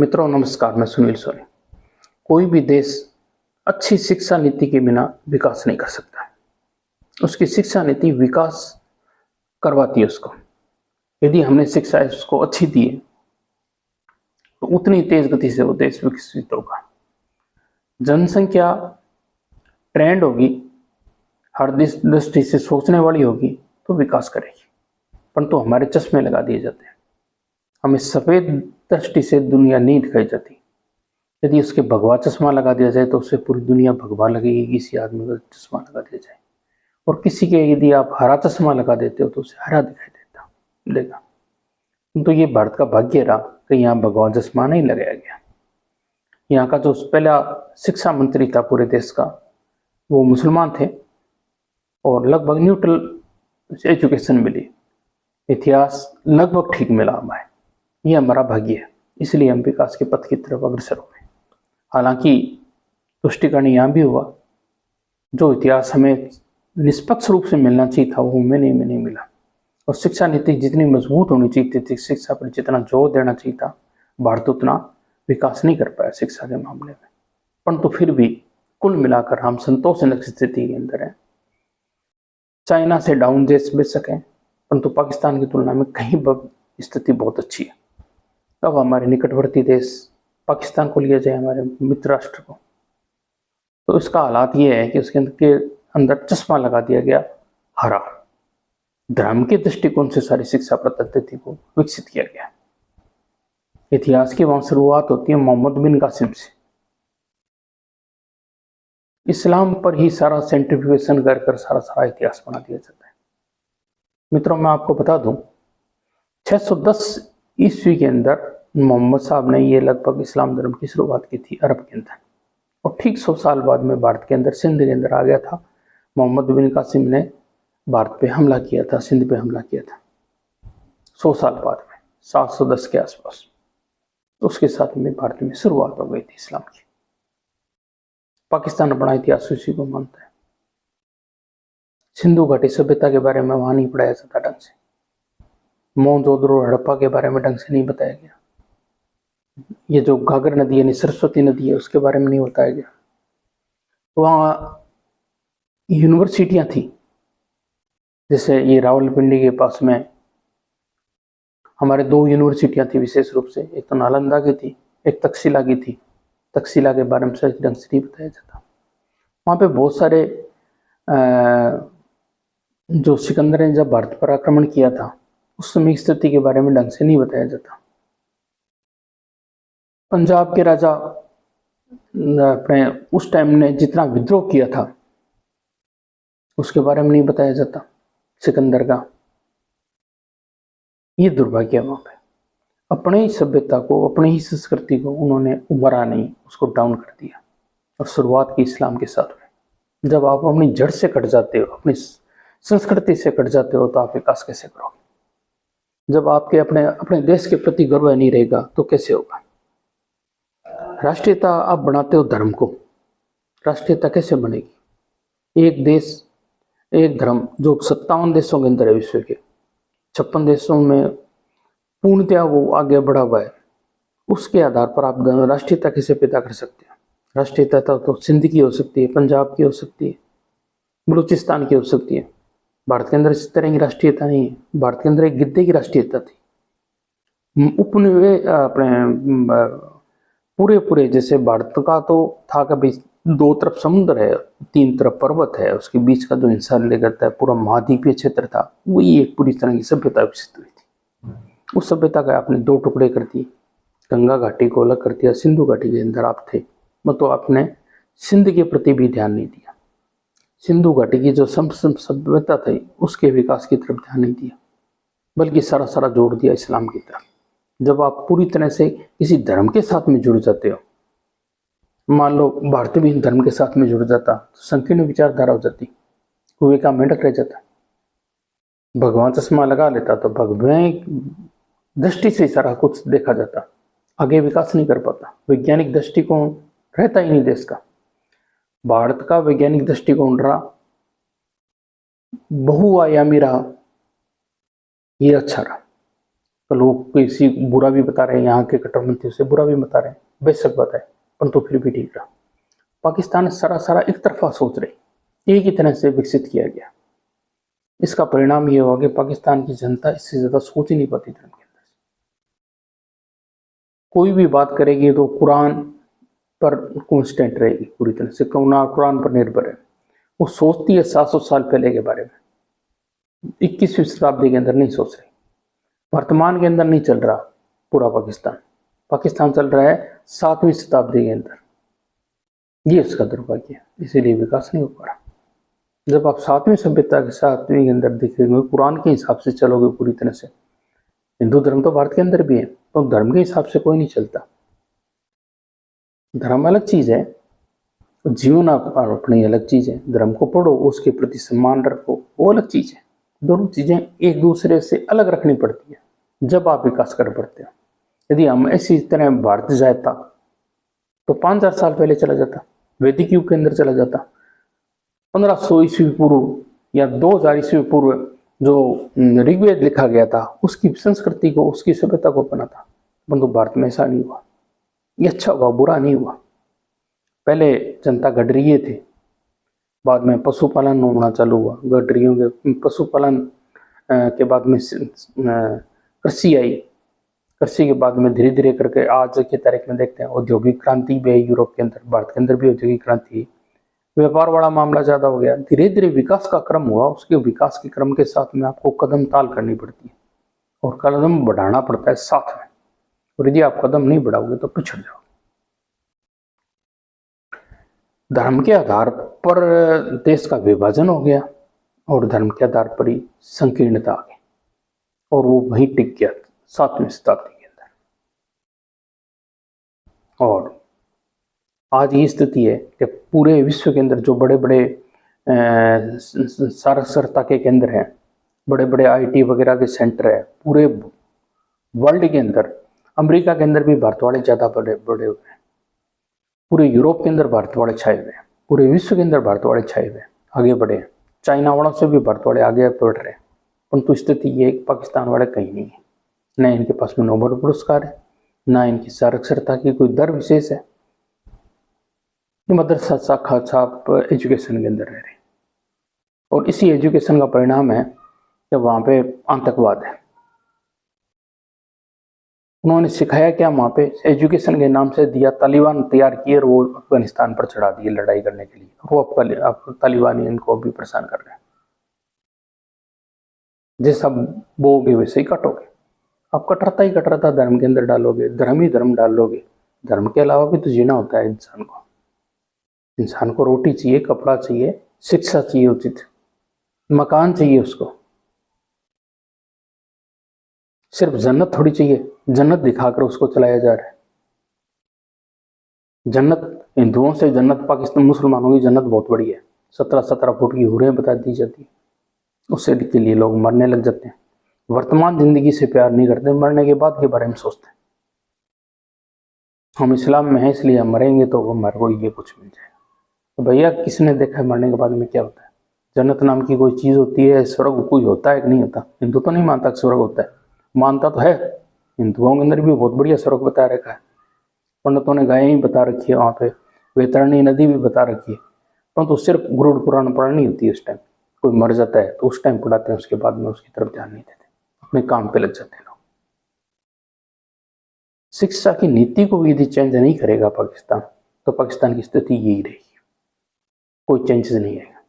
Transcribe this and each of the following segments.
मित्रों नमस्कार, मैं सुनील सोनी। कोई भी देश अच्छी शिक्षा नीति के बिना विकास नहीं कर सकता। उसकी शिक्षा नीति विकास करवाती है उसको। यदि हमने शिक्षा उसको अच्छी दी है तो उतनी तेज गति से वो देश विकसित होगा। जनसंख्या ट्रेंड होगी, हर दृष्टि से सोचने वाली होगी तो विकास करेगी। परंतु हमारे चश्मे लगा दिए जाते हैं, हमें सफेद दृष्टि से दुनिया नहीं दिखाई जाती। यदि उसके भगवा चश्मा लगा दिया जाए तो उसे पूरी दुनिया भगवा लगेगी। किसी आदमी को चश्मा लगा दिया जाए और किसी के यदि आप हरा चश्मा लगा देते हो तो उसे हरा दिखाई देगा। तो ये भारत का भाग्य रहा कि यहाँ भगवा चश्मा नहीं लगाया गया। यहाँ का जो पहला शिक्षा मंत्री था पूरे देश का, वो मुसलमान थे और लगभग न्यूट्रल एजुकेशन मिली। इतिहास लगभग ठीक मिला हमें। ये हमारा भाग्य है, इसलिए हम विकास के पथ की तरफ अग्रसर हुए। हालांकि तुष्टिकरण यहाँ भी हुआ, जो इतिहास हमें निष्पक्ष रूप से मिलना चाहिए था वो हमें नहीं मिला। और शिक्षा नीति जितनी मजबूत होनी चाहिए थी, शिक्षा पर जितना जोर देना चाहिए था, भारत उतना विकास नहीं कर पाया शिक्षा के मामले में। परंतु फिर भी कुल मिलाकर हम संतोषजनक स्थिति के अंदर हैं। चाइना से डाउन देश बेशक है, परंतु पाकिस्तान की तुलना में कहीं स्थिति बहुत अच्छी है। अब हमारे निकटवर्ती देश पाकिस्तान को लिया जाए, हमारे मित्र राष्ट्र को, तो इसका हालात ये है कि उसके अंदर चश्मा लगा दिया गया हरा। धर्म के दृष्टिकोण से सारी शिक्षा पद्धति को विकसित किया गया। इतिहास की वहां शुरुआत होती है मोहम्मद बिन कासिम से। इस्लाम पर ही सारा सेंट्रिफ्यूगेशन कर सारा इतिहास बना दिया जाता है। मित्रों मैं आपको बता दूं, 610 ईस्वी के अंदर मोहम्मद साहब ने ये लगभग इस्लाम धर्म की शुरुआत की थी अरब के अंदर, और ठीक 100 साल बाद में भारत के अंदर सिंध के अंदर आ गया था। मोहम्मद बिन कासिम ने भारत पे हमला किया था, सिंध पे हमला किया था 100 साल बाद में, 710 के आसपास। उसके साथ में भारत में शुरुआत हो गई थी इस्लाम की। पाकिस्तान अपना इतिहास उसी को मानता है। सिंधु घाटी सभ्यता के बारे में वहां नहीं पढ़ाया जाता ढंग से। मोहनजोदड़ो हड़प्पा के बारे में ढंग से नहीं बताया गया। ये जो घाघर नदी यानी सरस्वती नदी है उसके बारे में नहीं बताया गया। वहाँ यूनिवर्सिटियां थी, जैसे ये रावलपिंडी के पास में हमारे 2 यूनिवर्सिटियां थी विशेष रूप से। एक तो नालंदा की थी, एक तक्षशिला की थी। तक्षशिला के बारे में सही ढंग से नहीं बताया जाता। वहाँ पे बहुत सारे जो सिकंदर ने जब भारत पर आक्रमण किया था उस समय स्थिति के बारे में ढंग से नहीं बताया जाता। पंजाब के राजा अपने उस टाइम ने जितना विद्रोह किया था उसके बारे में नहीं बताया जाता, सिकंदर का। ये दुर्भाग्य है। वहां पे अपने ही सभ्यता को, अपनी ही संस्कृति को उन्होंने उमरा नहीं, उसको डाउन कर दिया। और शुरुआत की इस्लाम के साथ में। जब आप अपनी जड़ से कट जाते हो, अपनी संस्कृति से कट जाते हो, तो आप विकास कैसे करोगे? जब आपके अपने देश के प्रति गर्व नहीं रहेगा तो कैसे होगा? राष्ट्रीयता आप बनाते हो धर्म को, राष्ट्रीयता कैसे बनेगी? एक देश एक धर्म जो 57 देशों के अंदर है विश्व के, 56 देशों में पूर्णतया वो आगे बढ़ा हुआ है, उसके आधार पर आप राष्ट्रीयता कैसे पैदा कर सकते हो? राष्ट्रीयता तो सिंध की हो सकती है, पंजाब की हो सकती है, बलूचिस्तान की हो सकती है। भारत के अंदर इस तरह की राष्ट्रीयता नहीं है। भारत के अंदर एक गिद्दे की राष्ट्रीयता थी। उपनिवेश अपने पूरे जैसे भारत का तो था कि भाई 2 तरफ समुद्र है, 3 तरफ पर्वत है, उसके बीच का जो हिस्सा ले करता है पूरा महाद्वीपीय क्षेत्र था, वही एक पूरी तरह की सभ्यता विकसित हुई थी। उस सभ्यता का आपने 2 टुकड़े कर दिए, गंगा घाटी को अलग कर दिया, सिंधु घाटी के अंदर आप थे, मतलब आपने सिंध के प्रति भी ध्यान नहीं दिया। सिंधु घाटी की जो सभ्यता थी उसके विकास की तरफ ध्यान नहीं दिया, बल्कि सारा जोड़ दिया इस्लाम की तरफ। जब आप पूरी तरह से किसी धर्म के साथ में जुड़ जाते हो, मान लो भारत भी धर्म के साथ में जुड़ जाता तो संकीर्ण विचारधारा हो जाती, कुएं का मेंढक रह जाता। भगवान चश्मा लगा लेता तो भगवान दृष्टि से सारा कुछ देखा जाता, आगे विकास नहीं कर पाता। वैज्ञानिक दृष्टिकोण रहता ही नहीं देश का। भारत का वैज्ञानिक दृष्टिकोण रहा बहुआयामी रहा, ये अच्छा रहा। तो लोग किसी बुरा भी बता रहे हैं, यहाँ के कट्टरपंथियों से बुरा भी बता रहे हैं, बेशक बताए, परंतु फिर भी ठीक रहा। पाकिस्तान सरासरा एक तरफा सोच रही, एक ही तरह से विकसित किया गया। इसका परिणाम ये हुआ कि पाकिस्तान की जनता इससे ज्यादा सोच ही नहीं पाती धर्म के अंदर। कोई भी बात करेगी तो कुरान पर कॉन्स्टेंट रहेगी, पूरी तरह से कुरान पर निर्भर है। वो सोचती है 700 साल पहले के बारे में, 21वीं शताब्दी के अंदर नहीं सोच रही। वर्तमान के अंदर नहीं चल रहा पूरा पाकिस्तान, पाकिस्तान चल रहा है 7वीं शताब्दी के अंदर। ये उसका दुर्भाग्य है, इसीलिए विकास नहीं हो पा रहा। जब आप 7वीं सभ्यता के 7वीं के अंदर दिखेंगे, कुरान के हिसाब से चलोगे पूरी तरह से, हिंदू धर्म तो भारत के अंदर भी है, तो धर्म के हिसाब से कोई नहीं चलता। धर्म अलग चीज है, जीवन अपनी अलग चीज है। धर्म को पढ़ो, उसके प्रति सम्मान रखो, वो अलग चीज है। दोनों चीजें एक दूसरे से अलग रखनी पड़ती है जब आप विकास कर पड़ते हो। यदि हम इसी तरह भारत जाता तो 5000 साल पहले चला जाता, वैदिक युग के अंदर चला जाता, 1500 ईस्वी पूर्व या 2000 ईस्वी पूर्व जो ऋग्वेद लिखा गया था, उसकी संस्कृति को, उसकी सभ्यता को अपना था। परंतु भारत में ऐसा नहीं हुआ। ये अच्छा हुआ, बुरा नहीं हुआ। पहले जनता गडरिये थे, बाद में पशुपालन होना चालू हुआ, गडरियों के पशुपालन के बाद में कृषि आई, कृषि के बाद में धीरे धीरे करके आज की तारीख में देखते हैं औद्योगिक क्रांति भी है यूरोप के अंदर, भारत के अंदर भी औद्योगिक क्रांति, व्यापार वाला मामला ज्यादा हो गया। धीरे धीरे विकास का क्रम हुआ, उसके विकास के क्रम के साथ में आपको कदम ताल करनी पड़ती है और कदम बढ़ाना पड़ता है साथ में, और यदि आप कदम नहीं बढ़ाओगे तो पिछड़ जाओगे। धर्म के आधार पर देश का विभाजन हो गया और धर्म के आधार पर ही संकीर्णता आ गई, और वो वहीं टिक गया 7वीं शताब्दी के अंदर। और आज ये स्थिति है कि पूरे विश्व के अंदर जो बड़े बड़े साक्षरता के केंद्र हैं, बड़े बड़े आईटी वगैरह के सेंटर है, पूरे वर्ल्ड के अंदर, अमेरिका के अंदर भी भारत वाले ज़्यादा बड़े बड़े हुए हैं, पूरे यूरोप के अंदर भारत वाले छाए हुए हैं, पूरे विश्व के अंदर भारत वाले छाए हुए हैं, आगे बढ़े हैं। चाइना वालों से भी भारत वाले आगे बढ़ रहे हैं। परंतु स्थिति ये पाकिस्तान वाले कहीं नहीं है, न इनके पास में नोबेल पुरस्कार है, न इनकी साक्षरता की कोई दर विशेष है। मदरसा शाखा छाप एजुकेशन के अंदर रह रहे, और इसी एजुकेशन का परिणाम है कि वहाँ पे आतंकवाद है। उन्होंने सिखाया क्या वहाँ पे, एजुकेशन के नाम से दिया, तालिबान तैयार किए और वो अफगानिस्तान पर चढ़ा दिए लड़ाई करने के लिए। वो तालिबानी इनको भी परेशान कर रहे हैं। जैसा बोगे वैसे ही कटोगे। आप कटरता ही कटरता धर्म के अंदर डालोगे, धर्म ही धर्म डालोगे। धर्म के अलावा भी तो जीना होता है इंसान को। इंसान को रोटी चाहिए, कपड़ा चाहिए, शिक्षा चाहिए उचित, मकान चाहिए उसको। सिर्फ जन्नत थोड़ी चाहिए, जन्नत दिखाकर उसको चलाया जा रहा है। जन्नत हिंदुओं से जन्नत, पाकिस्तान मुसलमानों की जन्नत बहुत बड़ी है। 17-17 फुट की हुरें बता दी जाती है, उससे के लिए लोग मरने लग जाते हैं। वर्तमान जिंदगी से प्यार नहीं करते, मरने के बाद के बारे में सोचते हैं। हम इस्लाम में हैं इसलिए हम मरेंगे तो हमारे को ये कुछ मिल जाएगा। तो भैया किसने देखा है मरने के बाद में क्या होता है? जन्नत नाम की कोई चीज़ होती है, स्वर्ग कोई होता है कि नहीं होता? हिंदू तो नहीं मानता कि स्वर्ग होता है, मानता तो है। हिंदुओं के अंदर भी बहुत बढ़िया स्वर्ग बता रखा है। पंडितों ने गायें ही बता रखी है, वहाँ पे वैतरणी नदी भी बता रखी है। परंतु सिर्फ गुरुड़ पुराण पढ़नी होती है। उस टाइम कोई मर जाता है तो उस टाइम पढ़ाते हैं, उसके बाद में उसकी तरफ ध्यान नहीं देते, अपने काम पे लग जाते हैं लोग। शिक्षा की नीति को भी यदि चेंज नहीं करेगा पाकिस्तान, तो पाकिस्तान की स्थिति यही रहेगी, कोई चेंजेस नहीं आएगा।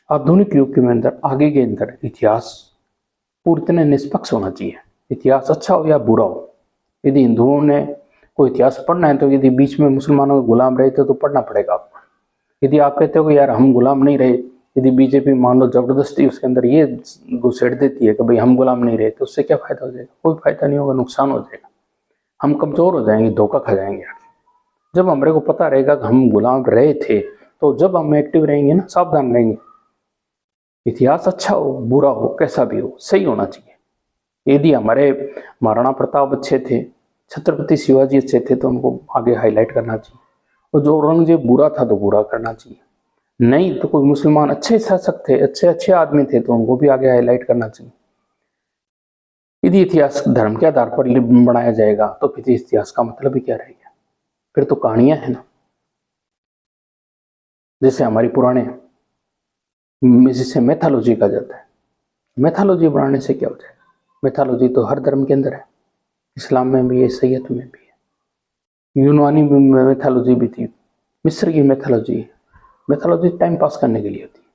आधुनिक युग के अंदर, आगे के अंदर इतिहास पूरी तरह निष्पक्ष होना चाहिए। इतिहास अच्छा हो या बुरा हो, यदि हिंदुओं ने कोई इतिहास पढ़ना है तो यदि बीच में मुसलमानों के गुलाम रहे थे तो पढ़ना पड़ेगा आपको। यदि आप कहते हो कि यार हम गुलाम नहीं रहे, यदि बीजेपी मान लो जबरदस्ती उसके अंदर ये घुसेड़ देती है कि भाई हम गुलाम नहीं रहे, तो उससे क्या फायदा हो जाएगा? कोई फायदा नहीं होगा, नुकसान हो जाएगा। हम कमजोर हो जाएंगे, धोखा खा जाएंगे। जब हमारे को पता रहेगा कि हम गुलाम रहे थे, तो जब हम एक्टिव रहेंगे ना, सावधान रहेंगे। इतिहास अच्छा हो बुरा हो कैसा भी हो, सही होना चाहिए। यदि हमारे महाराणा प्रताप अच्छे थे, छत्रपति शिवाजी अच्छे थे, तो उनको आगे हाईलाइट करना चाहिए। और जो औरंगजेब बुरा था तो बुरा करना चाहिए। नहीं तो कोई मुसलमान अच्छे शासक थे, अच्छे आदमी थे, तो उनको भी आगे हाईलाइट करना चाहिए। यदि इतिहास धर्म के आधार पर बनाया जाएगा तो फिर इतिहास का मतलब ही क्या रहेगा? फिर तो कहानियां है ना। जैसे हमारी पुराने, जिसे मैथोलॉजी कहा जाता है, मैथोलॉजी बनाने से क्या हो जाएगा? मैथोलॉजी तो हर धर्म के अंदर है, इस्लाम में भी है, सैयद में भी है, यूनानी मैथोलॉजी भी थी, मिस्र की मैथोलॉजी है। मैथोलॉजी टाइम पास करने के लिए होती है,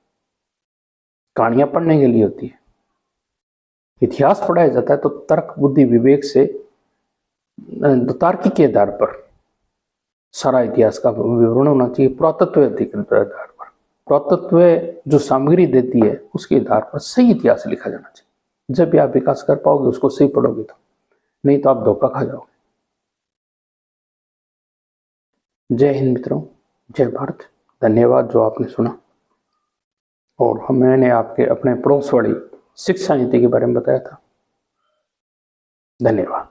कहानियां पढ़ने के लिए होती है। इतिहास पढ़ाया जाता है तो तर्क बुद्धि विवेक से, तो तार्किक के आधार पर सारा इतिहास का विवरण होना चाहिए, पुरातत्व अधिकृत आधार पर। पुरातत्व जो सामग्री देती है उसके आधार पर सही इतिहास लिखा जाना चाहिए। जब भी आप विकास कर पाओगे, उसको सही पढ़ोगे तो, नहीं तो आप धोखा खा जाओगे। जय हिंद मित्रों, जय भारत। धन्यवाद जो आपने सुना। और मैंने आपके अपने पड़ोस वाली शिक्षा नीति के बारे में बताया था। धन्यवाद।